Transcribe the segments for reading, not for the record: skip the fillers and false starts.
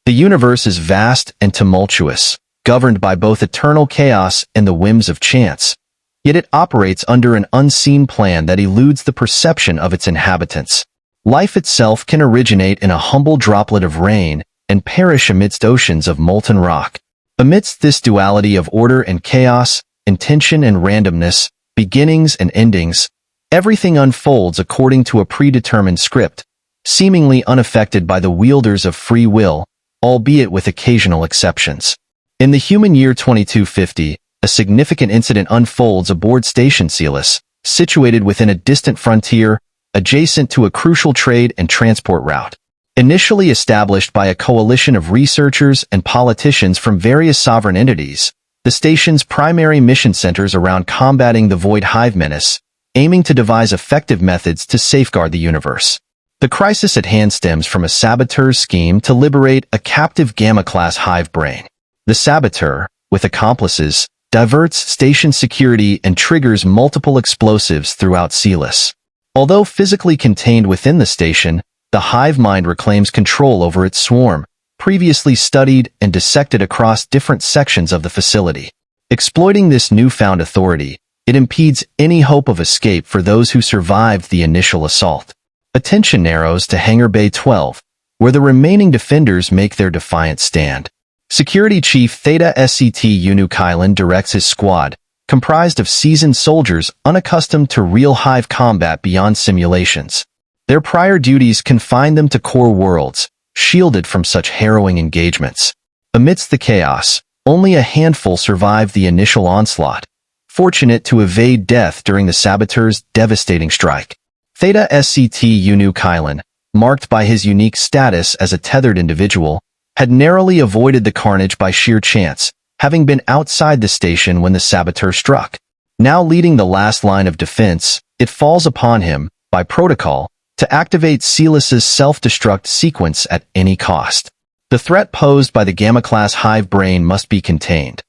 The universe is vast and tumultuous, governed by both eternal chaos and the whims of chance. Yet it operates under an unseen plan that eludes the perception of its inhabitants. Life itself can originate in a humble droplet of rain and perish amidst oceans of molten rock. Amidst this duality of order and chaos, intention and randomness, beginnings and endings, everything unfolds according to a predetermined script, seemingly unaffected by the wielders of free will, albeit with occasional exceptions. In the human year 2250, a significant incident unfolds aboard Station Celus, situated within a distant frontier, adjacent to a crucial trade and transport route. Initially established by a coalition of researchers and politicians from various sovereign entities, the station's primary mission centers around combating the Void Hive menace, aiming to devise effective methods to safeguard the universe. The crisis at hand stems from a saboteur's scheme to liberate a captive Gamma-class hive brain. The saboteur, with accomplices, diverts station security and triggers multiple explosives throughout Celus. Although physically contained within the station, the hive mind reclaims control over its swarm, previously studied and dissected across different sections of the facility. Exploiting this newfound authority, it impedes any hope of escape for those who survived the initial assault. Attention narrows to Hangar Bay 12, where the remaining defenders make their defiant stand. Security Chief Theta SCT Unu Kylan directs his squad, comprised of seasoned soldiers unaccustomed to real hive combat beyond simulations. Their prior duties confine them to core worlds, shielded from such harrowing engagements. Amidst the chaos, only a handful survive the initial onslaught, fortunate to evade death during the saboteur's devastating strike. Theta SCT Unu Kylan, marked by his unique status as a tethered individual, had narrowly avoided the carnage by sheer chance, having been outside the station when the saboteur struck. Now leading the last line of defense, it falls upon him, by protocol, to activate Celus's self-destruct sequence at any cost. The threat posed by the Gamma-class hive brain must be contained.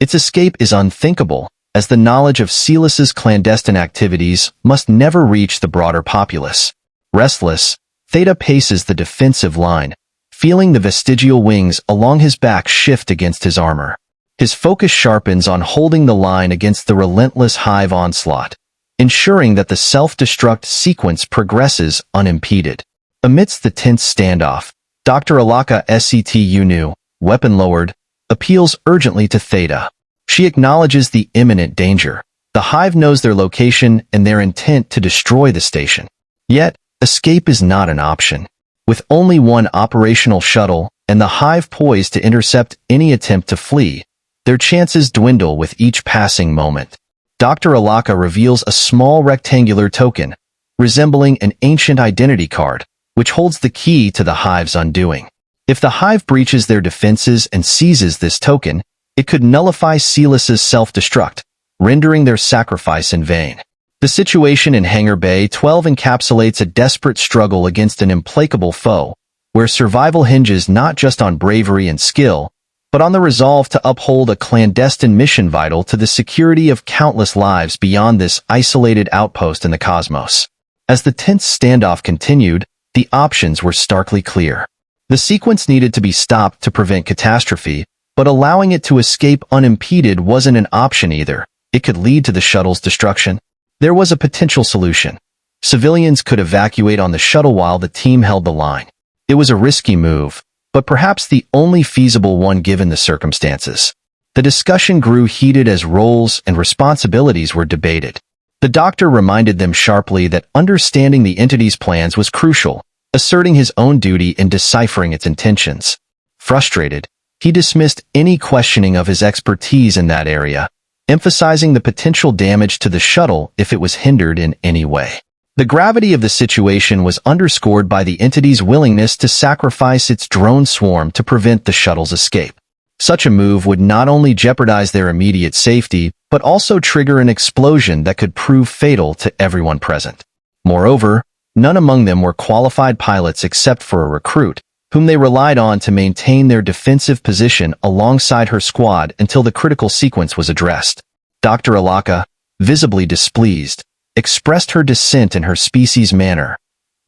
Its escape is unthinkable, as the knowledge of Celus's clandestine activities must never reach the broader populace. Restless, Theta paces the defensive line, feeling the vestigial wings along his back shift against his armor. His focus sharpens on holding the line against the relentless hive onslaught, ensuring that the self-destruct sequence progresses unimpeded. Amidst the tense standoff, Dr. Alaka SCT Unu, weapon lowered, appeals urgently to Theta. She acknowledges the imminent danger. The hive knows their location and their intent to destroy the station. Yet, escape is not an option. With only one operational shuttle and the hive poised to intercept any attempt to flee, their chances dwindle with each passing moment. Dr. Alaka reveals a small rectangular token, resembling an ancient identity card, which holds the key to the hive's undoing. If the hive breaches their defenses and seizes this token, it could nullify Celus's self-destruct, rendering their sacrifice in vain. The situation in Hangar Bay 12 encapsulates a desperate struggle against an implacable foe, where survival hinges not just on bravery and skill, but on the resolve to uphold a clandestine mission vital to the security of countless lives beyond this isolated outpost in the cosmos. As the tense standoff continued, the options were starkly clear. The sequence needed to be stopped to prevent catastrophe, but allowing it to escape unimpeded wasn't an option either. It could lead to the shuttle's destruction. There was a potential solution. Civilians could evacuate on the shuttle while the team held the line. It was a risky move, but perhaps the only feasible one given the circumstances. The discussion grew heated as roles and responsibilities were debated. The doctor reminded them sharply that understanding the entity's plans was crucial, asserting his own duty in deciphering its intentions. Frustrated, he dismissed any questioning of his expertise in that area, emphasizing the potential damage to the shuttle if it was hindered in any way. The gravity of the situation was underscored by the entity's willingness to sacrifice its drone swarm to prevent the shuttle's escape. Such a move would not only jeopardize their immediate safety, but also trigger an explosion that could prove fatal to everyone present. Moreover, none among them were qualified pilots except for a recruit, whom they relied on to maintain their defensive position alongside her squad until the critical sequence was addressed. Dr. Alaka, visibly displeased, expressed her dissent in her species manner,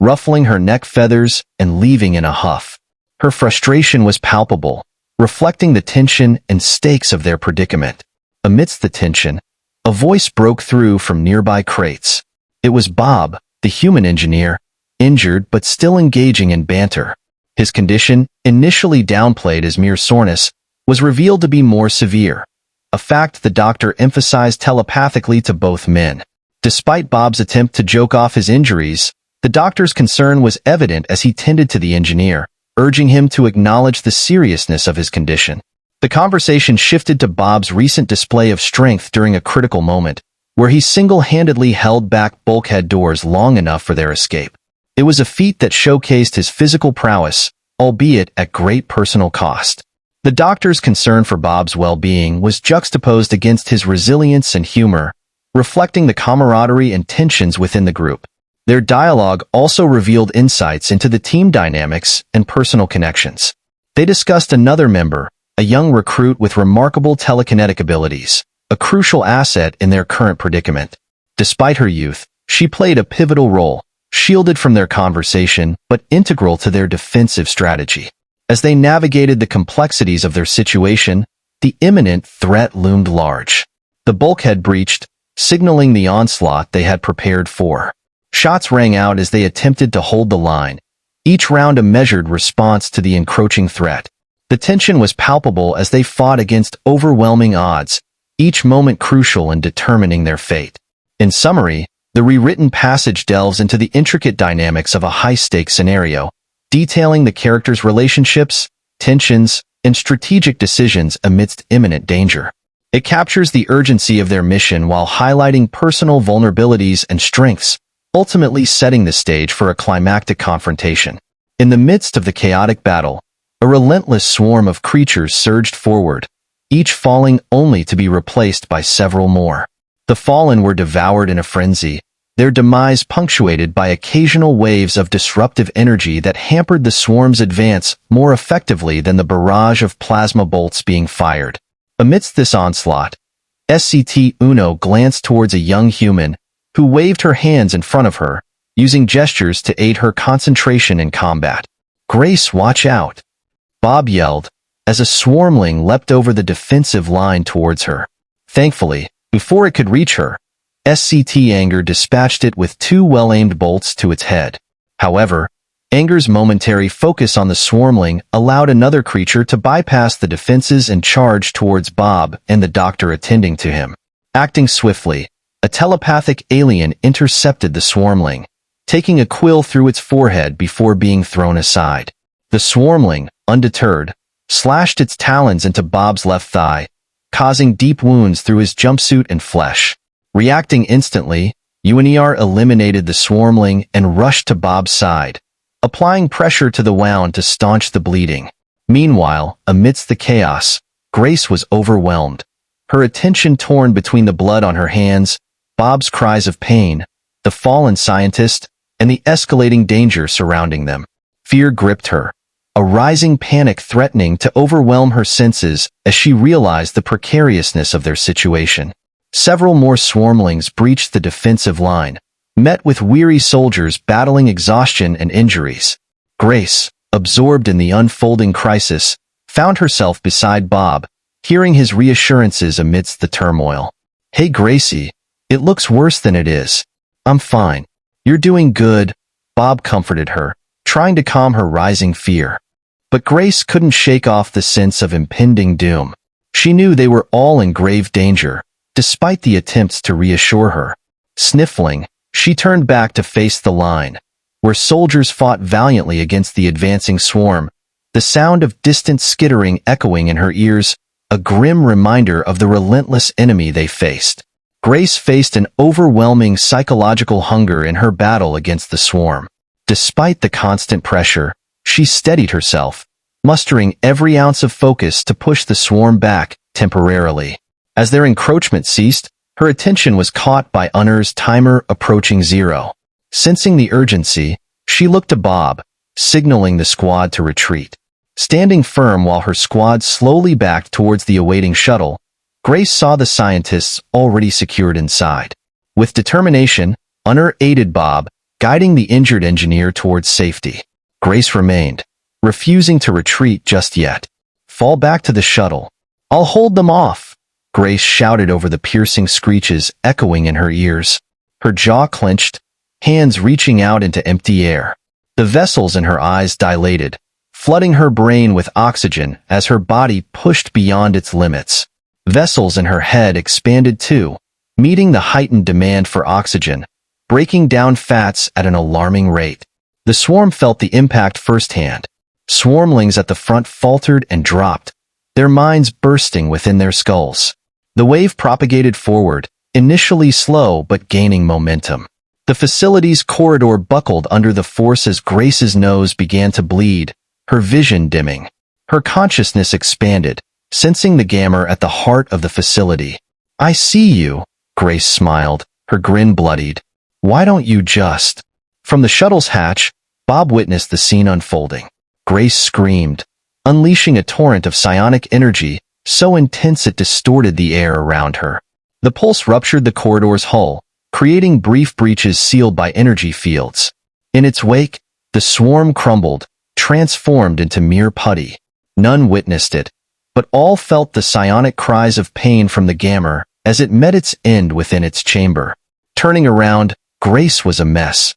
ruffling her neck feathers and leaving in a huff. Her frustration was palpable, reflecting the tension and stakes of their predicament. Amidst the tension, a voice broke through from nearby crates. It was Bob, the human engineer, injured but still engaging in banter. His condition, initially downplayed as mere soreness, was revealed to be more severe, a fact the doctor emphasized telepathically to both men. Despite Bob's attempt to joke off his injuries, the doctor's concern was evident as he tended to the engineer, urging him to acknowledge the seriousness of his condition. The conversation shifted to Bob's recent display of strength during a critical moment, where he single-handedly held back bulkhead doors long enough for their escape. It was a feat that showcased his physical prowess, albeit at great personal cost. The doctor's concern for Bob's well-being was juxtaposed against his resilience and humor, reflecting the camaraderie and tensions within the group. Their dialogue also revealed insights into the team dynamics and personal connections. They discussed another member, a young recruit with remarkable telekinetic abilities, a crucial asset in their current predicament. Despite her youth, she played a pivotal role, shielded from their conversation but integral to their defensive strategy. As they navigated the complexities of their situation, the imminent threat loomed large. The bulkhead breached, signaling the onslaught they had prepared for. Shots rang out as they attempted to hold the line, each round a measured response to the encroaching threat. The tension was palpable as they fought against overwhelming odds, each moment crucial in determining their fate. In summary, the rewritten passage delves into the intricate dynamics of a high-stakes scenario, detailing the characters' relationships, tensions, and strategic decisions amidst imminent danger. It captures the urgency of their mission while highlighting personal vulnerabilities and strengths, ultimately setting the stage for a climactic confrontation. In the midst of the chaotic battle, a relentless swarm of creatures surged forward, each falling only to be replaced by several more. The fallen were devoured in a frenzy, their demise punctuated by occasional waves of disruptive energy that hampered the swarm's advance more effectively than the barrage of plasma bolts being fired. Amidst this onslaught, SCT-Uno glanced towards a young human who waved her hands in front of her, using gestures to aid her concentration in combat. "Grace, watch out!" Bob yelled, as a swarmling leapt over the defensive line towards her. Thankfully, before it could reach her, SCT Anger dispatched it with 2 well-aimed bolts to its head. However, Anger's momentary focus on the swarmling allowed another creature to bypass the defenses and charge towards Bob and the doctor attending to him. Acting swiftly, a telepathic alien intercepted the swarmling, taking a quill through its forehead before being thrown aside. The swarmling, undeterred, slashed its talons into Bob's left thigh, causing deep wounds through his jumpsuit and flesh. Reacting instantly, UNER eliminated the swarmling and rushed to Bob's side, applying pressure to the wound to staunch the bleeding. Meanwhile, amidst the chaos, Grace was overwhelmed, her attention torn between the blood on her hands, Bob's cries of pain, the fallen scientist, and the escalating danger surrounding them. Fear gripped her, a rising panic threatening to overwhelm her senses as she realized the precariousness of their situation. Several more swarmlings breached the defensive line, met with weary soldiers battling exhaustion and injuries. Grace, absorbed in the unfolding crisis, found herself beside Bob, hearing his reassurances amidst the turmoil. "Hey Gracie, it looks worse than it is. I'm fine. You're doing good," Bob comforted her, trying to calm her rising fear. But Grace couldn't shake off the sense of impending doom. She knew they were all in grave danger, despite the attempts to reassure her. Sniffling, she turned back to face the line, where soldiers fought valiantly against the advancing swarm, the sound of distant skittering echoing in her ears, a grim reminder of the relentless enemy they faced. Grace faced an overwhelming psychological hunger in her battle against the swarm. Despite the constant pressure, she steadied herself, mustering every ounce of focus to push the swarm back temporarily. As their encroachment ceased, her attention was caught by UNER's timer approaching 0. Sensing the urgency, she looked to Bob, signaling the squad to retreat. Standing firm while her squad slowly backed towards the awaiting shuttle, Grace saw the scientists already secured inside. With determination, UNER aided Bob, guiding the injured engineer towards safety. Grace remained, refusing to retreat just yet. Fall back to the shuttle. I'll hold them off, Grace shouted over the piercing screeches echoing in her ears. Her jaw clenched, hands reaching out into empty air. The vessels in her eyes dilated, flooding her brain with oxygen as her body pushed beyond its limits. Vessels in her head expanded too, meeting the heightened demand for oxygen, breaking down fats at an alarming rate. The swarm felt the impact firsthand. Swarmlings at the front faltered and dropped, their minds bursting within their skulls. The wave propagated forward, initially slow but gaining momentum. The facility's corridor buckled under the force as Grace's nose began to bleed, her vision dimming. Her consciousness expanded, sensing the Gamma at the heart of the facility. I see you, Grace smiled, her grin bloodied. Why don't you just... From the shuttle's hatch, Bob witnessed the scene unfolding. Grace screamed, unleashing a torrent of psionic energy so intense it distorted the air around her. The pulse ruptured the corridor's hull, creating brief breaches sealed by energy fields. In its wake, the swarm crumbled, transformed into mere putty. None witnessed it, but all felt the psionic cries of pain from the Gamma as it met its end within its chamber. Turning around, Grace was a mess.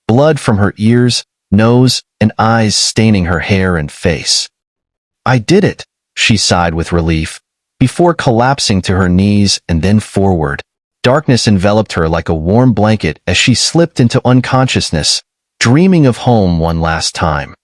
Blood from her ears, nose, and eyes staining her hair and face. I did it, she sighed with relief, before collapsing to her knees and then forward. Darkness enveloped her like a warm blanket as she slipped into unconsciousness, dreaming of home one last time.